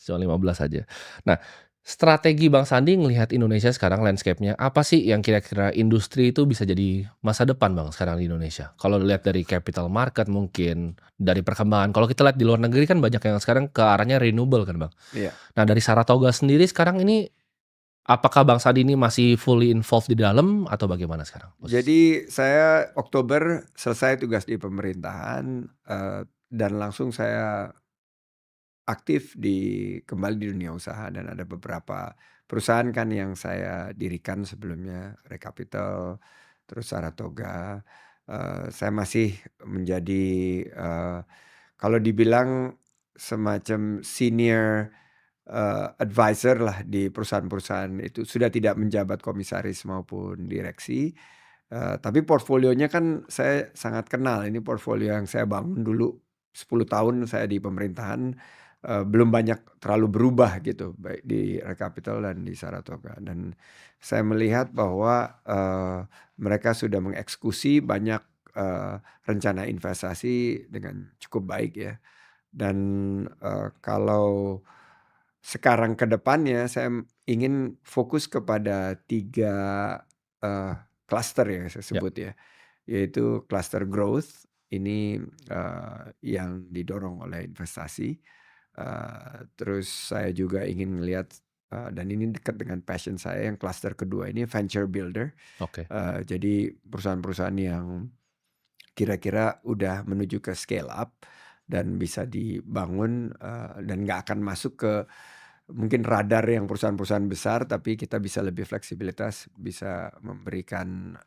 cuma 15 aja. Nah, strategi Bang Sandi ngelihat Indonesia sekarang landscape-nya, apa sih yang kira-kira industri itu bisa jadi masa depan Bang sekarang di Indonesia? Kalau dilihat dari capital market mungkin, dari perkembangan, kalau kita lihat di luar negeri kan banyak yang sekarang ke arahnya renewable kan Bang. Iya. Nah dari Saratoga sendiri sekarang ini, apakah Bang Sandi ini masih fully involved di dalam atau bagaimana sekarang posisinya? Jadi saya Oktober selesai tugas di pemerintahan, dan langsung saya aktif kembali di dunia usaha dan ada beberapa perusahaan kan yang saya dirikan sebelumnya, Recapital, terus Saratoga. Saya masih menjadi, eee, kalau dibilang semacam senior, advisor lah di perusahaan-perusahaan itu, sudah tidak menjabat komisaris maupun direksi, tapi portfolionya kan saya sangat kenal, ini portfolio yang saya bangun dulu 10 tahun saya di pemerintahan, belum banyak terlalu berubah gitu, baik di Recapital dan di Saratoga. Dan saya melihat bahwa, mereka sudah mengeksekusi banyak, rencana investasi dengan cukup baik ya. Dan, kalau sekarang ke depannya saya ingin fokus kepada 3 eee, klaster ya saya Ya, sebut ya, yaitu klaster growth ini, yang didorong oleh investasi, terus saya juga ingin melihat, dan ini dekat dengan passion saya yang klaster kedua ini venture builder, oke. jadi perusahaan-perusahaan yang kira-kira udah menuju ke scale up dan bisa dibangun, dan nggak akan masuk ke mungkin radar yang perusahaan-perusahaan besar, tapi kita bisa lebih fleksibilitas, bisa memberikan,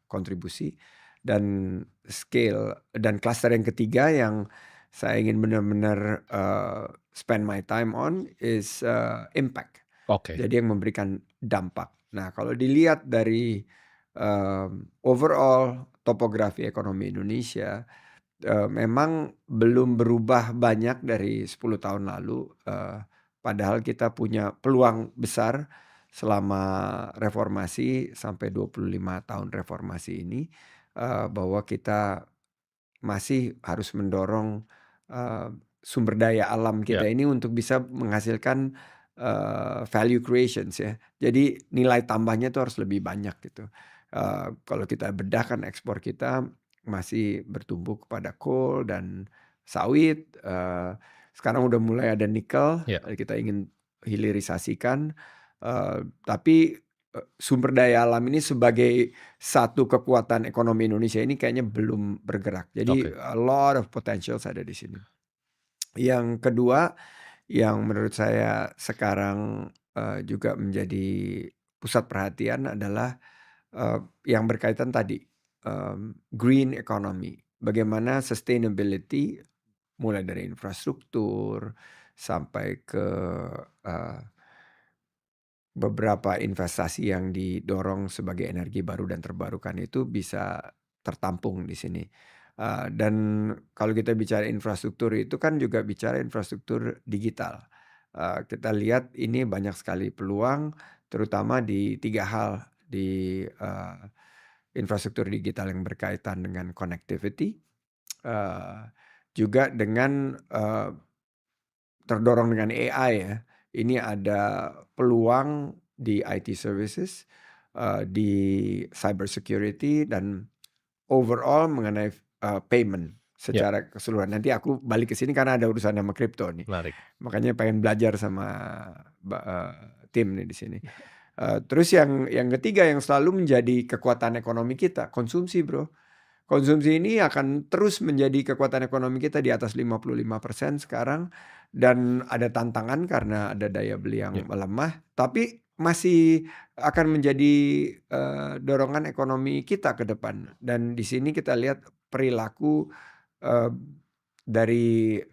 kontribusi dan scale. Dan klaster yang ketiga yang saya ingin benar-benar, spend my time on is, impact. Oke, Jadi yang memberikan dampak. Nah, kalau dilihat dari, overall topografi ekonomi Indonesia, memang belum berubah banyak dari 10 tahun lalu, padahal kita punya peluang besar selama reformasi sampai 25 tahun reformasi ini, bahwa kita masih harus mendorong, eee, sumber daya alam ya, kita ini untuk bisa menghasilkan, value creations ya. Jadi nilai tambahnya itu harus lebih banyak gitu. Kalau kita bedah kan ekspor kita masih bertumbuh kepada coal dan sawit, sekarang udah mulai ada nikel, ya. kita ingin hilirisasikan, tapi, sumber daya alam ini sebagai satu kekuatan ekonomi Indonesia ini kayaknya belum bergerak. Jadi Oke. a lot of potentials ada di sini. Yang kedua, yang menurut saya sekarang, juga menjadi pusat perhatian adalah, yang berkaitan tadi, green economy. Bagaimana sustainability mulai dari infrastruktur sampai ke, eee beberapa investasi yang didorong sebagai energi baru dan terbarukan itu bisa tertampung di sini. Dan kalau kita bicara infrastruktur itu kan juga bicara infrastruktur digital. Kita lihat ini banyak sekali peluang terutama di 3 hal, di, infrastruktur digital yang berkaitan dengan connectivity, eee, juga dengan, terdorong dengan AI ya. Ini ada peluang di IT services, di cyber security dan overall mengenai, payment Ya, secara keseluruhan. Nanti aku balik ke sini karena ada urusan sama kripto nih. menarik. Makanya pengen belajar sama tim nih di sini. Terus yang ketiga yang selalu menjadi kekuatan ekonomi kita, konsumsi Bro. Konsumsi ini akan terus menjadi kekuatan ekonomi kita di atas 55% sekarang dan ada tantangan karena ada daya beli Ya, yang melemah, tapi masih akan menjadi, dorongan ekonomi kita ke depan. Dan di sini kita lihat perilaku, eee, dari,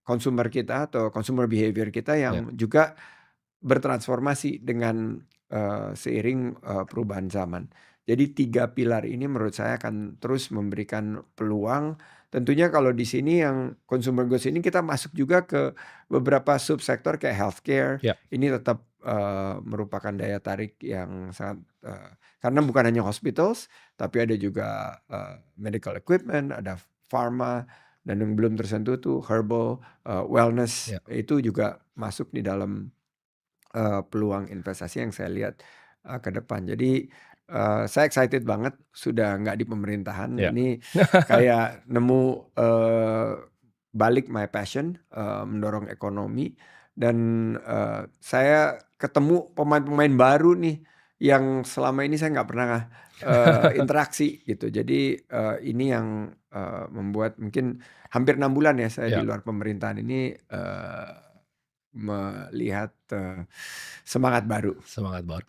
consumer kita atau consumer behavior kita ya. yang juga bertransformasi dengan, seiring, perubahan zaman. Jadi 3 pilar ini menurut saya akan terus memberikan peluang. Tentunya kalau di sini yang consumer goods ini kita masuk juga ke beberapa subsektor kayak healthcare, Ya, ini tetap, merupakan daya tarik yang sangat, karena bukan hanya hospitals, tapi ada juga, medical equipment, ada pharma, dan yang belum tersentuh tuh herbal, wellness Ya. itu juga masuk di dalam, peluang investasi yang saya lihat, ke depan. Jadi, saya excited banget sudah nggak di pemerintahan, Ya. ini kayak nemu, balik my passion, mendorong ekonomi dan, saya ketemu pemain-pemain baru nih, yang selama ini saya nggak pernah, interaksi gitu. Jadi, ini yang, membuat mungkin hampir 6 bulan ya saya di Ya. luar pemerintahan ini, melihat, semangat baru. Semangat baru.